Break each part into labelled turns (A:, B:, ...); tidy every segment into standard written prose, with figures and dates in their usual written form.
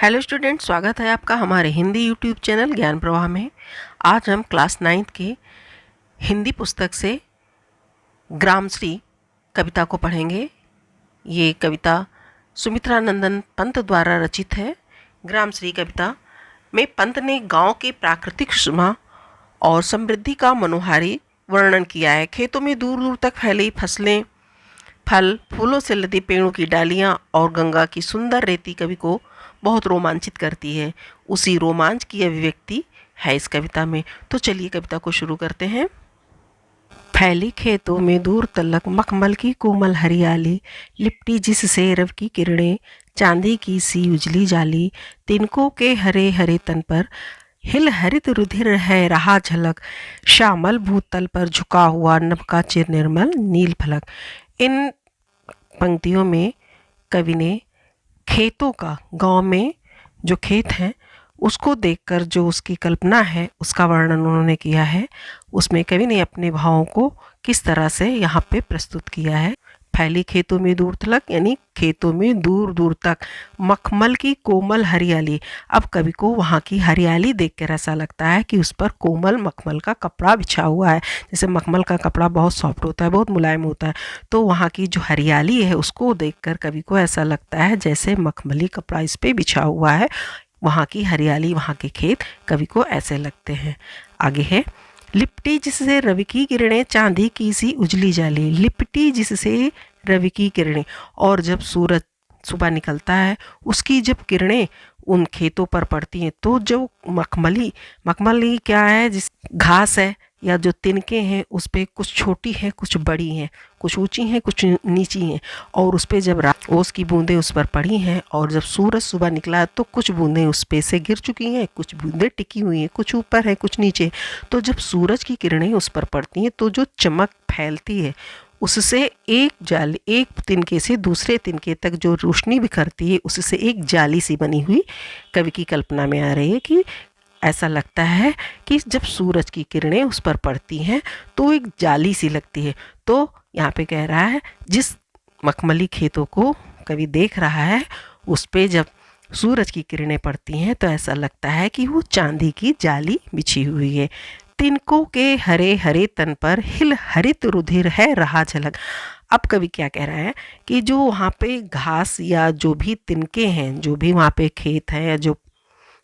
A: Hello student, स्वागत है आपका हमारे हिंदी यूट्यूब चैनल ज्ञान प्रवाह में। आज हम क्लास 9th के हिंदी पुस्तक से ग्रामश्री कविता को पढ़ेंगे। ये कविता सुमित्रा नंदन पंत द्वारा रचित है। ग्रामश्री कविता में पंत ने गांव के प्राकृतिक शोभा और समृद्धि का मनोहारी वर्णन किया है। खेतों में दूर दूर तक फैली फसलें, फल फूलों से लदे पेड़ों की डालियाँ और गंगा की सुंदर रेती कवि को बहुत रोमांचित करती है। उसी रोमांच की अभिव्यक्ति है इस कविता में। तो चलिए कविता को शुरू करते हैं। फैली खेतों में दूर तलक मखमल की कोमल हरियाली, लिपटी जिससे रव की किरणें चांदी की सी उजली जाली, तिनकों के हरे हरे तन पर हिल हरित रुधिर है रहा झलक, श्यामल भूतल पर झुका हुआ नभ का चिर निर्मल नील फलक। इन पंक्तियों में कवि ने खेतों का, गांव में जो खेत हैं उसको देखकर जो उसकी कल्पना है उसका वर्णन उन्होंने किया है। उसमें कवि ने अपने भावों को किस तरह से यहाँ पे प्रस्तुत किया है। फैली खेतों में दूर तलक यानी खेतों में दूर दूर तक मखमल की कोमल हरियाली। अब कवि को वहाँ की हरियाली देखकर ऐसा लगता है कि उस पर कोमल मखमल का कपड़ा बिछा हुआ है। जैसे मखमल का कपड़ा बहुत सॉफ्ट होता है, बहुत मुलायम होता है, तो वहाँ की जो हरियाली है उसको देखकर कवि को ऐसा लगता है जैसे मखमली कपड़ा इस पर बिछा हुआ है। वहाँ की हरियाली, वहाँ के खेत कवि को ऐसे लगते हैं। आगे है, लिपटी जिससे रवि की किरणें चांदी की सी उजली जाली। लिपटी जिससे रवि की किरणें, और जब सूरज सुबह निकलता है उसकी जब किरणें उन खेतों पर पड़ती हैं तो जो मखमली क्या है, जिस घास है या जो तिनके हैं उस पर कुछ छोटी हैं कुछ बड़ी हैं, कुछ ऊंची हैं कुछ नीची हैं, और उस पर जब ओस की बूंदें उस पर पड़ी हैं और जब सूरज सुबह निकला तो कुछ बूंदें उस पे से गिर चुकी हैं, कुछ बूंदें टिकी हुई हैं, कुछ ऊपर है कुछ नीचे। तो जब सूरज की किरणें उस पर पड़ती हैं तो जो चमक फैलती है उससे एक तिनके से दूसरे तिनके तक जो रोशनी बिखरती है उससे एक जाली सी बनी हुई कवि की कल्पना में आ रही है कि ऐसा लगता है कि जब सूरज की किरणें उस पर पड़ती हैं तो एक जाली सी लगती है। तो यहाँ पे कह रहा है जिस मखमली खेतों को कवि देख रहा है उस पे जब सूरज की किरणें पड़ती हैं तो ऐसा लगता है कि वो चांदी की जाली बिछी हुई है। तिनकों के हरे हरे तन पर हिल हरित रुधिर है रहा झलक। अब कवि क्या कह रहा है कि जो वहाँ पे घास या जो भी तिनके हैं, जो भी वहाँ पे खेत है या जो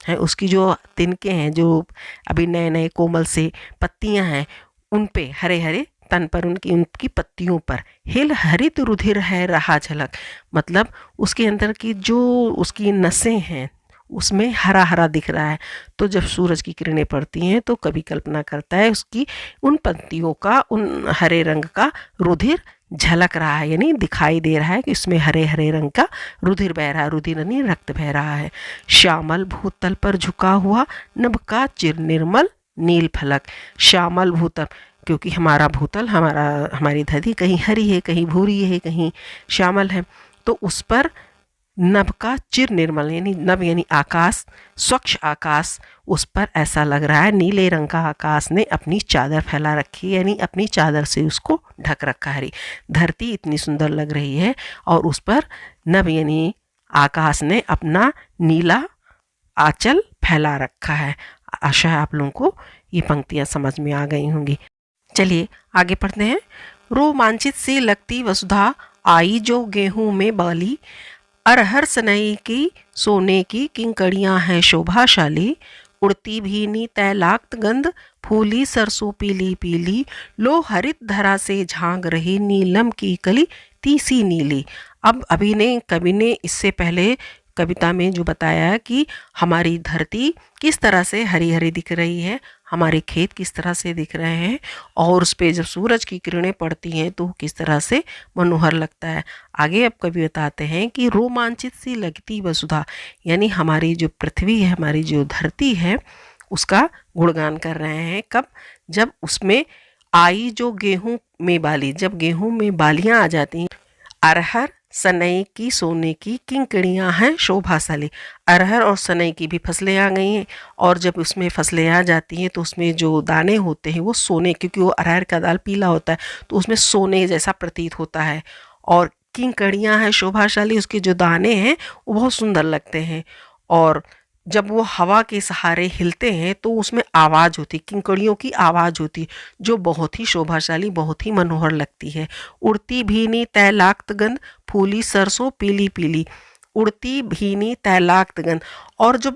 A: है उसकी जो तिनके हैं, जो अभी नए नए कोमल से पत्तियां हैं, उन पे हरे हरे तन पर उनकी पत्तियों पर हिल हरित रुधिर है रहा झलक, मतलब उसके अंदर की जो उसकी नसें हैं उसमें हरा हरा दिख रहा है। तो जब सूरज की किरणें पड़ती हैं तो कवि कल्पना करता है उसकी उन पत्तियों का, उन हरे रंग का रुधिर झलक रहा है, यानी दिखाई दे रहा है कि इसमें हरे हरे रंग का रुधिर बह रहा है, रुधिर यानी रक्त बह रहा है। श्यामल भूतल पर झुका हुआ नभ का चिर निर्मल नील फलक। श्यामल भूतल क्योंकि हमारा भूतल, हमारी धरती कहीं हरी है कहीं भूरी है कहीं श्यामल है, तो उस पर नभ का चिर निर्मल यानी नभ यानी आकाश, स्वच्छ आकाश, उस पर ऐसा लग रहा है नीले रंग का आकाश ने अपनी चादर फैला रखी है, यानी अपनी चादर से उसको ढक रखा है। धरती इतनी सुंदर लग रही है और उस पर नभ यानी आकाश ने अपना नीला आंचल फैला रखा है। आशा है आप लोगों को ये पंक्तियां समझ में आ गई होंगी। चलिए आगे पढ़ते हैं। रोमांचित सी लगती वसुधा आई जो गेहूं में बाली, अरहर सनई की सोने की किंकड़ियां हैं शोभाशाली, उड़ती भीनी तैलाक्त गंध फूली सरसों पीली पीली, लो हरित धरा से झांक रही नीलम की कली तीसी नीली। अब कवि ने इससे पहले कविता में जो बताया कि हमारी धरती किस तरह से हरी हरी दिख रही है, हमारे खेत किस तरह से दिख रहे हैं, और उस पर जब सूरज की किरणें पड़ती हैं तो किस तरह से मनोहर लगता है। आगे अब कवि बताते हैं कि रोमांचित सी लगती वसुधा यानी हमारी जो पृथ्वी है, हमारी जो धरती है उसका गुणगान कर रहे हैं। कब? जब उसमें आई जो गेहूं में बाली, जब गेहूं में बालियां आ जाती हैं। अरहर सनई की सोने की किंकड़ियां हैं शोभाशाली, अरहर और सनई की भी फसलें आ गई हैं, और जब उसमें फसलें आ जाती हैं तो उसमें जो दाने होते हैं वो सोने, क्योंकि वो अरहर का दाल पीला होता है तो उसमें सोने जैसा प्रतीत होता है, और किंकड़ियां हैं शोभाशाली, उसके जो दाने हैं वो बहुत सुंदर लगते हैं। और जब वो हवा के सहारे हिलते हैं तो उसमें आवाज़ होती, किंकड़ियों की आवाज़ होती, जो बहुत ही शोभाशाली, बहुत ही मनोहर लगती है। उड़ती भीनी तैलाक्त गंध, फूली सरसों पीली पीली, उड़ती भीनी तैलाक्त गंध। और जो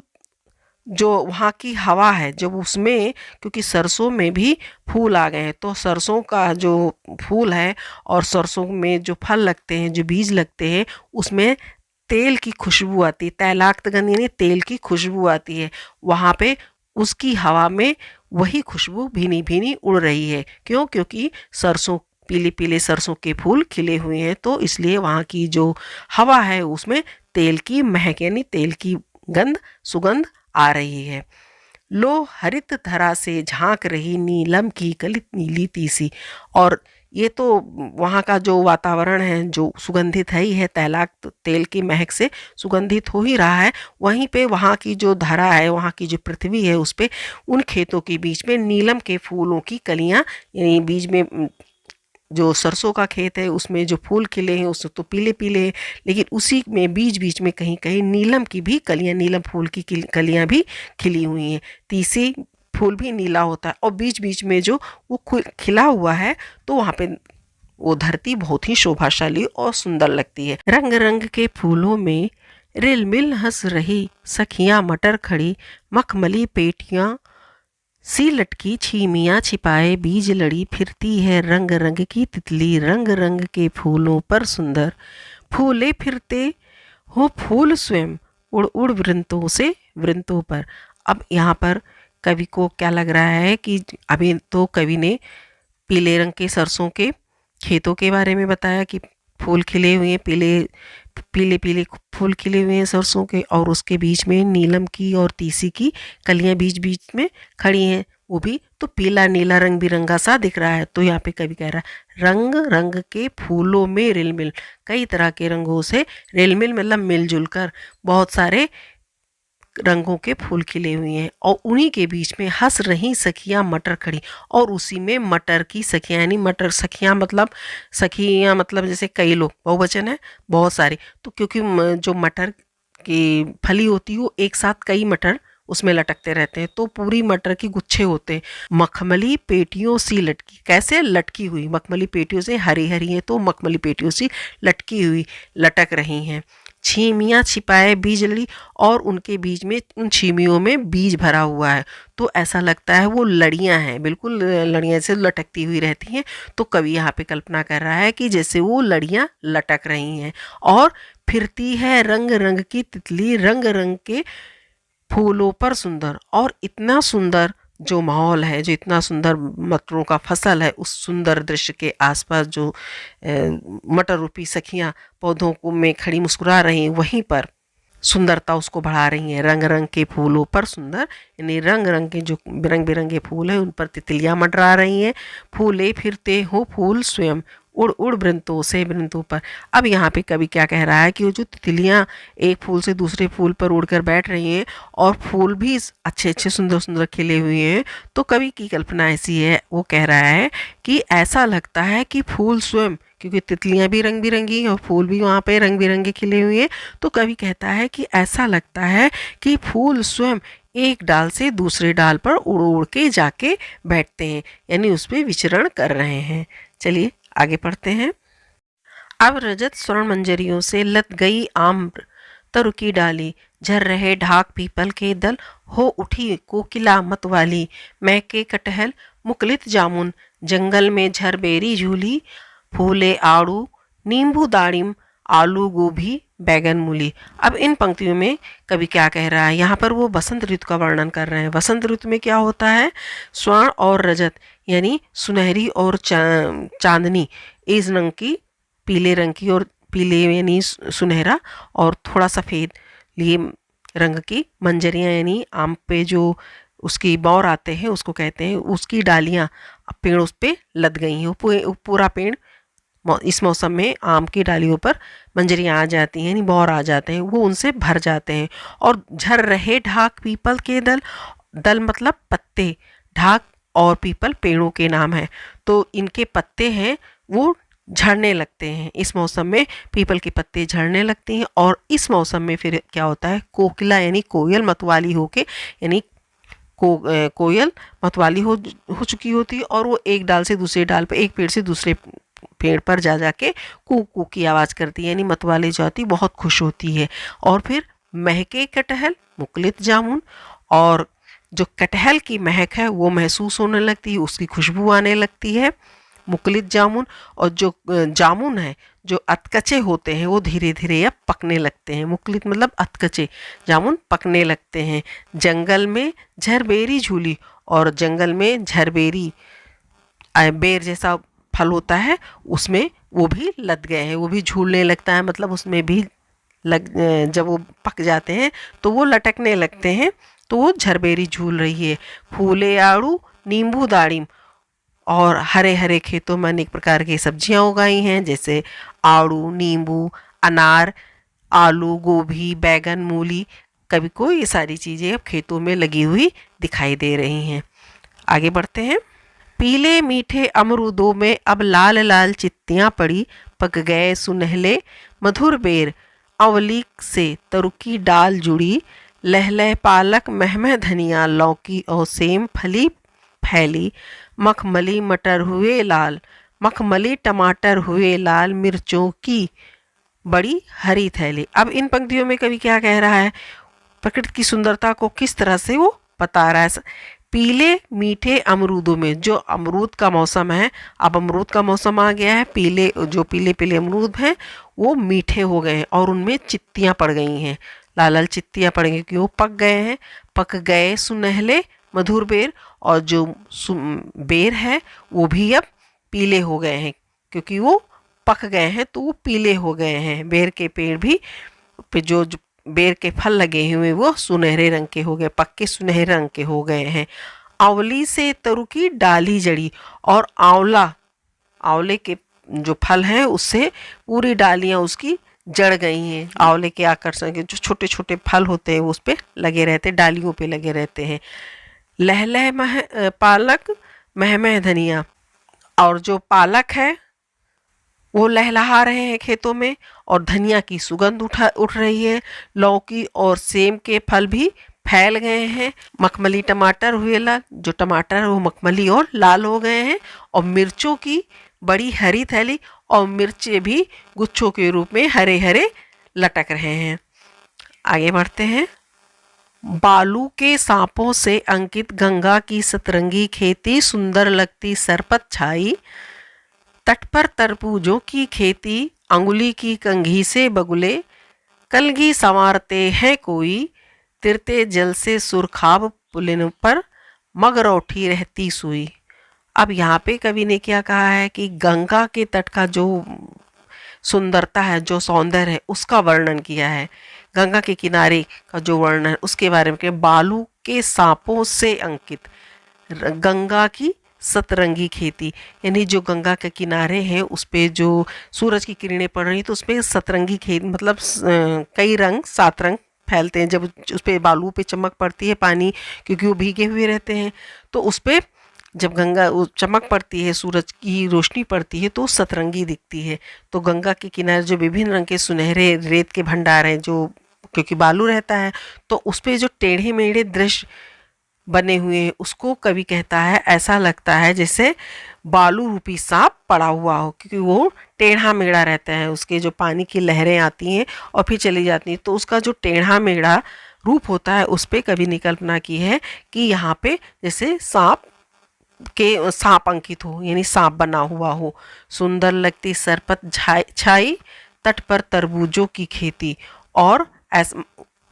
A: जो वहाँ की हवा है, जब उसमें, क्योंकि सरसों में भी फूल आ गए हैं, तो सरसों का जो फूल है और सरसों में जो फल लगते हैं, जो बीज लगते हैं, उसमें तेल की खुशबू आती है। तैलाक्त गंध यानी तेल की खुशबू आती है। वहाँ पे उसकी हवा में वही खुशबू भीनी भीनी उड़ रही है। क्यों? क्योंकि सरसों, पीले पीले सरसों के फूल खिले हुए हैं, तो इसलिए वहाँ की जो हवा है उसमें तेल की महक यानी तेल की गंध, सुगंध आ रही है। लो हरित धरा से झांक रही नीलम की कलित नीली तीसी। और ये तो वहाँ का जो वातावरण है जो सुगंधित है ही है, तैलाक तेल की महक से सुगंधित हो ही रहा है। वहीं पे वहाँ की जो धरा है, वहाँ की जो पृथ्वी है, उस पे उन खेतों के बीच में नीलम के फूलों की कलियां, यानी बीच में जो सरसों का खेत है उसमें जो फूल खिले हैं उस तो पीले पीले हैं, लेकिन उसी में बीच बीच में कहीं कहीं नीलम की भी कलियां, नीलम फूल की कलियां भी खिली हुई हैं। तीसी फूल भी नीला होता है और बीच बीच में जो वो खिला हुआ है, तो वहाँ पे वो धरती बहुत ही शोभाशाली और सुंदर लगती है। रंग रंग के फूलों में रिलमिल हंस रही सखियां मटर खड़ी, मखमली पेटियां सी लटकी छीमियाँ छिपाए बीज लड़ी, फिरती है रंग रंग की तितली रंग रंग के फूलों पर सुंदर, फूले फिरते हो फूल स्वयं उड़ उड़ वृंतों से वृंतों पर। अब यहाँ पर कवि को क्या लग रहा है कि अभी तो कवि ने पीले रंग के सरसों के खेतों के बारे में बताया कि फूल खिले हुए हैं, पीले पीले फूल खिले हुए हैं सरसों के, और उसके बीच में नीलम की और तीसी की कलियां बीच बीच में खड़ी हैं। वो भी तो पीला नीला रंग बिरंगा सा दिख रहा है। तो यहाँ पे कवि कह रहा है रंग रंग के फूलों में रिलमिल, कई तरह के रंगों से रिलमिल मतलब मिलजुल कर बहुत सारे रंगों के फूल खिले हुए हैं, और उन्हीं के बीच में हंस रही सखियां मटर खड़ी। और उसी में मटर की सखियां, यानी मटर सखियां मतलब, सखियां मतलब जैसे कई लोग, बहुवचन है, बहुत सारे। तो क्योंकि जो मटर की फली होती है वो एक साथ कई मटर उसमें लटकते रहते हैं, तो पूरी मटर की गुच्छे होते हैं। मखमली पेटियों सी लटकी, कैसे लटकी हुई, मखमली पेटियों से हरी हरी है, तो मखमली पेटियों सी लटकी हुई लटक रही हैं। छीमियाँ छिपाए बीज लड़ी, और उनके बीच में, उन छीमियों में बीज भरा हुआ है, तो ऐसा लगता है वो लड़ियाँ हैं, बिल्कुल लड़ियाँ से लटकती हुई रहती हैं। तो कवि यहाँ पे कल्पना कर रहा है कि जैसे वो लड़ियाँ लटक रही हैं। और फिरती है रंग रंग की तितली रंग रंग के फूलों पर सुंदर। और इतना सुंदर जो माहौल है, जो इतना सुंदर मटरों का फसल है, उस सुंदर दृश्य के आसपास जो मटर रूपी सखियां पौधों को में खड़ी मुस्कुरा रही हैं, वहीं पर सुंदरता उसको बढ़ा रही हैं। रंग रंग के फूलों पर सुंदर, यानी रंग रंग के जो रंग बिरंगे फूल हैं उन पर तितलियां मंडरा रही हैं। फूले फिरते हो फूल स्वयं उड़ उड़ वृंतों से वृंतों पर। अब यहाँ पे कवि क्या कह रहा है कि वो जो तितलियां एक फूल से दूसरे फूल पर उड़कर बैठ रही हैं, और फूल भी अच्छे अच्छे सुंदर सुंदर खिले हुए हैं, तो कवि की कल्पना ऐसी है, वो कह रहा है कि ऐसा लगता है कि फूल स्वयं, क्योंकि तितलियां भी रंग बिरंगी और फूल भी वहाँ पे रंग बिरंगे खिले हुए हैं, तो कवि कहता है कि ऐसा लगता है कि फूल स्वयं एक डाल से दूसरे डाल पर उड़ उड़ के जाके बैठते हैं, यानी उस पर विचरण कर रहे हैं। चलिए आगे पढ़ते हैं। अब रजत स्वर्ण मंजरियों से लत गई आम्र तरु की डाली, झर रहे ढाक पीपल के दल, हो उठी कोकिला मतवाली, महके कटहल मुकलित जामुन, जंगल में झर बेरी झूली, फूले आड़ू नींबू दाड़िम आलू गोभी बैगन मूली। अब इन पंक्तियों में कवि क्या कह रहा है, यहाँ पर वो बसंत ऋतु का वर्णन कर रहे हैं। बसंत ऋतु में क्या होता है, स्वर्ण और रजत यानी सुनहरी और चांदनी, इस रंग की, पीले रंग की, और पीले यानी सुनहरा और थोड़ा सफ़ेद लिए रंग की मंजरियाँ, यानी आम पे जो उसकी बौर आते हैं उसको कहते हैं, उसकी डालियाँ पेड़ उस पर लद गई हैं। पूरा पेड़ इस मौसम में आम की डालियों पर मंजरियाँ आ जाती हैं, यानी बौर आ जाते हैं, वो उनसे भर जाते हैं। और झर रहे ढाक पीपल के दल, दल मतलब पत्ते, ढाक और पीपल पेड़ों के नाम है, तो इनके पत्ते हैं वो झड़ने लगते हैं। इस मौसम में पीपल के पत्ते झड़ने लगती हैं और इस मौसम में फिर क्या होता है, कोकिला यानी कोयल मतवाली होके, यानी कोयल मतवाली हो चुकी होती है और वो एक डाल से दूसरे डाल पर, एक पेड़ से दूसरे पेड़ पर जा जाके कू कू की आवाज़ करती है, यानी मतवाली जो आती बहुत खुश होती है। और फिर महके कटहल मुकुलित जामुन, और जो कटहल की महक है वो महसूस होने लगती है, उसकी खुशबू आने लगती है, मुकुलित जामुन। और जो जामुन है जो अधकचे होते हैं वो धीरे धीरे अब पकने लगते हैं। मुकुलित मतलब अधकचे, जामुन पकने लगते हैं। जंगल में झरबेरी झूली, और जंगल में झरबेरी बेर जैसा फल होता है उसमें वो भी लद गए हैं, वो भी झूलने लगता है, मतलब उसमें भी जब वो पक जाते हैं तो वो लटकने लगते हैं, तो वो झरबेरी झूल रही है। फूले आड़ू नींबू दाड़िम, और हरे हरे खेतों में अनेक प्रकार की सब्जियां उगाई हैं, जैसे आड़ू, नींबू, अनार, आलू, गोभी, बैगन, मूली, कभी को ये सारी चीज़ें अब खेतों में लगी हुई दिखाई दे रही हैं। आगे बढ़ते हैं। पीले मीठे अमरूदों में अब लाल लाल चित्तियाँ पड़ी, पक गए सुनहले मधुर बेर, अवली से तरुकी डाल जुड़ी, लहलह पालक महमह धनिया, लौकी और सेम फली फैली, मखमली मटर हुए लाल, मखमली टमाटर हुए लाल, मिर्चों की बड़ी हरी थैली। अब इन पंक्तियों में कवि क्या कह रहा है, प्रकृति की सुंदरता को किस तरह से वो बता रहा है। पीले मीठे अमरूदों में, जो अमरूद का मौसम है, अब अमरूद का मौसम आ गया है, जो पीले पीले अमरूद हैं वो मीठे हो गए हैं और उनमें चित्तियाँ पड़ गई हैं, लाल लाल चित्तियाँ पड़ गई क्योंकि वो पक गए हैं। पक गए सुनहले मधुर बेर, और जो बेर है वो भी अब पीले हो गए हैं क्योंकि वो पक गए हैं तो वो पीले हो गए हैं। बेर के पेड़ भी पे जो बेर के फल लगे हुए वो सुनहरे रंग के हो गए, पक्के सुनहरे रंग के हो गए हैं। आंवली से तरु की डाली जड़ी, और आंवले के जो फल हैं उससे पूरी डालियां उसकी जड़ गई हैं। आंवले के आकर्षण के जो छोटे छोटे फल होते हैं वो उस पे लगे रहते, डालियों पे लगे रहते हैं। लहलह पालक महमह धनिया, और जो पालक है वो लहलहा रहे हैं खेतों में और धनिया की सुगंध उठ रही है। लौकी और सेम के फल भी फैल गए हैं। मखमली टमाटर हुए लाल, जो टमाटर है वो मखमली और लाल हो गए हैं। और मिर्चों की बड़ी हरी थैली, और मिर्चे भी गुच्छों के रूप में हरे हरे लटक रहे हैं। आगे बढ़ते हैं। बालू के सांपों से अंकित गंगा की सतरंगी खेती, सुंदर लगती सरपत छाई, तट पर तरबूजों की खेती, अंगुली की कंघी से बगुले, कलगी संवारते हैं कोई, तिरते जल से सुरखाब पुलिन पर, मगरौठी रहती सुई। अब यहाँ पे कवि ने क्या कहा है कि गंगा के तट का जो सुंदरता है, जो सौंदर्य है, उसका वर्णन किया है। गंगा के किनारे का जो वर्णन है उसके बारे में, बालू के सांपों से अंकित, गंगा की सतरंगी खेती, यानी जो गंगा के किनारे हैं उस पे जो सूरज की किरणें पड़ रही तो उस पर सतरंगी खेती, मतलब कई रंग, 7 रंग फैलते हैं जब उस पर बालू पे चमक पड़ती है पानी, क्योंकि वो भीगे हुए रहते हैं, तो उस पर जब गंगा चमक पड़ती है, सूरज की रोशनी पड़ती है तो सतरंगी दिखती है। तो गंगा के किनारे जो विभिन्न रंग के सुनहरे रेत के भंडार हैं, जो क्योंकि बालू रहता है तो उस पर जो टेढ़े मेढ़े दृश्य बने हुए हैं उसको कवि कहता है ऐसा लगता है जैसे बालू रूपी सांप पड़ा हुआ हो, क्योंकि वो टेढ़ा मेढ़ा रहता है, उसके जो पानी की लहरें आती हैं और फिर चली जाती हैं, तो उसका जो टेढ़ा मेढ़ा रूप होता है उस पर कवि ने कल्पना की है कि यहाँ पे जैसे सांप अंकित हो, यानी सांप बना हुआ हो। सुंदर लगती सरपत छाई, तट पर तरबूजों की खेती, और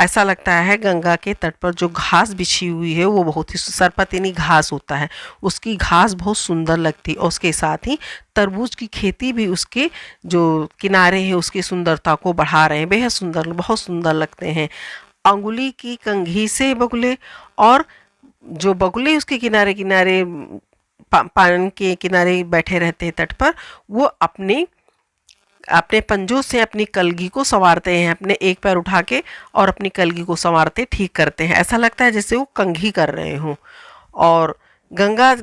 A: ऐसा लगता है गंगा के तट पर जो घास बिछी हुई है वो बहुत ही, सरपत यानी घास होता है, उसकी घास बहुत सुंदर लगती है, और उसके साथ ही तरबूज की खेती भी उसके जो किनारे हैं उसकी सुंदरता को बढ़ा रहे हैं, बेहद सुंदर, बहुत सुंदर लगते हैं। अंगुली की कंघी से बगुले, और जो बगुले उसके किनारे किनारे पानी के किनारे बैठे रहते हैं तट पर, वो अपने पंजों से अपनी कलगी को संवारते हैं, अपने एक पैर उठा के और अपनी कलगी को संवारते ठीक करते हैं, ऐसा लगता है जैसे वो कंघी कर रहे हों। और गंगा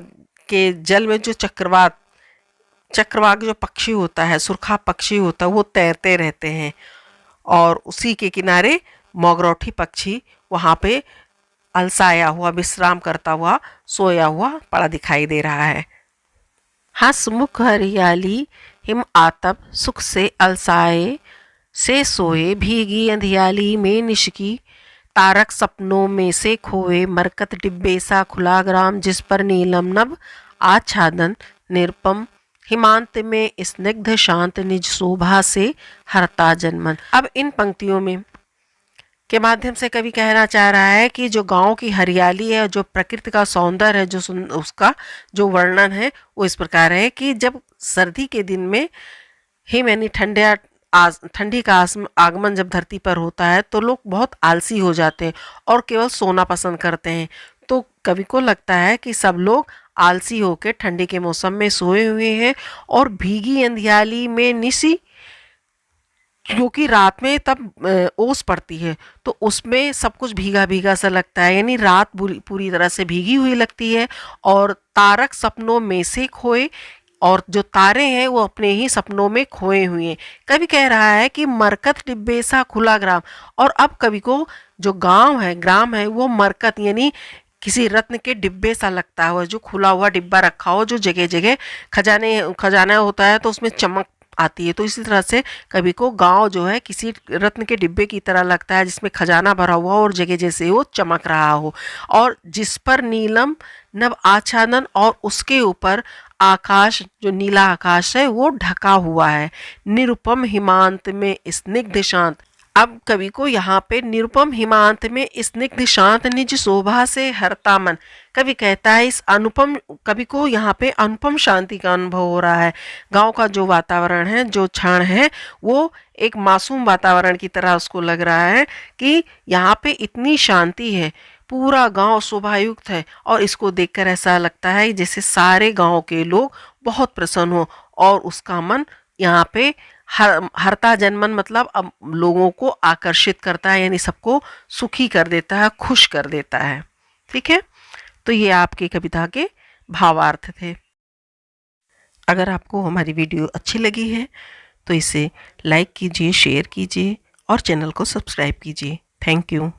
A: के जल में जो चक्रवात चक्रवाक जो पक्षी होता है, सुरखा पक्षी होता है, वो तैरते रहते हैं और उसी के किनारे मोगरौठी पक्षी वहाँ पे अलसाया हुआ, विश्राम करता हुआ, सोया हुआ पड़ा दिखाई दे रहा है। हंसमुख हरियाली हिम आतप सुख से अलसाए, से सोए भीगी अंधियाली में निशकी, तारक सपनों में से खोए, मरकत डिब्बे सा खुला ग्राम, जिस पर नीलम नभ आच्छादन, निरुपम हिमांत में स्निग्ध शांत, निज शोभा से हरता जनमन। अब इन पंक्तियों में के माध्यम से कवि कहना चाह रहा है कि जो गांव की हरियाली है, जो प्रकृति का सौंदर्य है, जो उसका जो वर्णन है वो इस प्रकार है कि जब सर्दी के दिन में हिम यानी ठंडी का आगमन जब धरती पर होता है तो लोग बहुत आलसी हो जाते हैं और केवल सोना पसंद करते हैं। तो कवि को लगता है कि सब लोग आलसी होकर ठंडी के मौसम में सोए हुए हैं और भीगी अंधियाली में निसी, क्योंकि रात में तब ओस पड़ती है तो उसमें सब कुछ भीगा भीगा सा लगता है, यानी रात पूरी तरह से भीगी हुई लगती है। और तारक सपनों में से खोए, और जो तारे हैं वो अपने ही सपनों में खोए हुए हैं। कवि कह रहा है कि मरकत डिब्बे सा खुला ग्राम, और अब कवि को जो गांव है, ग्राम है, वो मरकत यानी किसी रत्न के डिब्बे सा लगता है, जो खुला हुआ डिब्बा रखा हो, जो जगह जगह खजाना होता है तो उसमें चमक आती है। तो इसी तरह से कवि को गांव जो है किसी रत्न के डिब्बे की तरह लगता है जिसमें खजाना भरा हुआ और जगह जैसे वो चमक रहा हो, और जिस पर नीलम नभ आच्छादन, और उसके ऊपर आकाश जो नीला आकाश है वो ढका हुआ है। निरुपम हिमांत में स्निग्ध शांत, अब कवि को यहाँ पे निरुपम हिमांत में स्निग्ध शांत, निज शोभा से हरता मन। कवि कहता है इस अनुपम, कवि को यहाँ पे अनुपम शांति का अनुभव हो रहा है। गांव का जो वातावरण है, जो क्षण है, वो एक मासूम वातावरण की तरह उसको लग रहा है कि यहाँ पे इतनी शांति है, पूरा गांव शोभायुक्त है, और इसको देखकर ऐसा लगता है जैसे सारे गांव के लोग बहुत प्रसन्न हो, और उसका मन यहाँ पे हरता जनमन मतलब अब लोगों को आकर्षित करता है, यानी सबको सुखी कर देता है, खुश कर देता है। ठीक है, तो ये आपकी कविता के भावार्थ थे। अगर आपको हमारी वीडियो अच्छी लगी है तो इसे लाइक कीजिए, शेयर कीजिए और चैनल को सब्सक्राइब कीजिए। Thank you.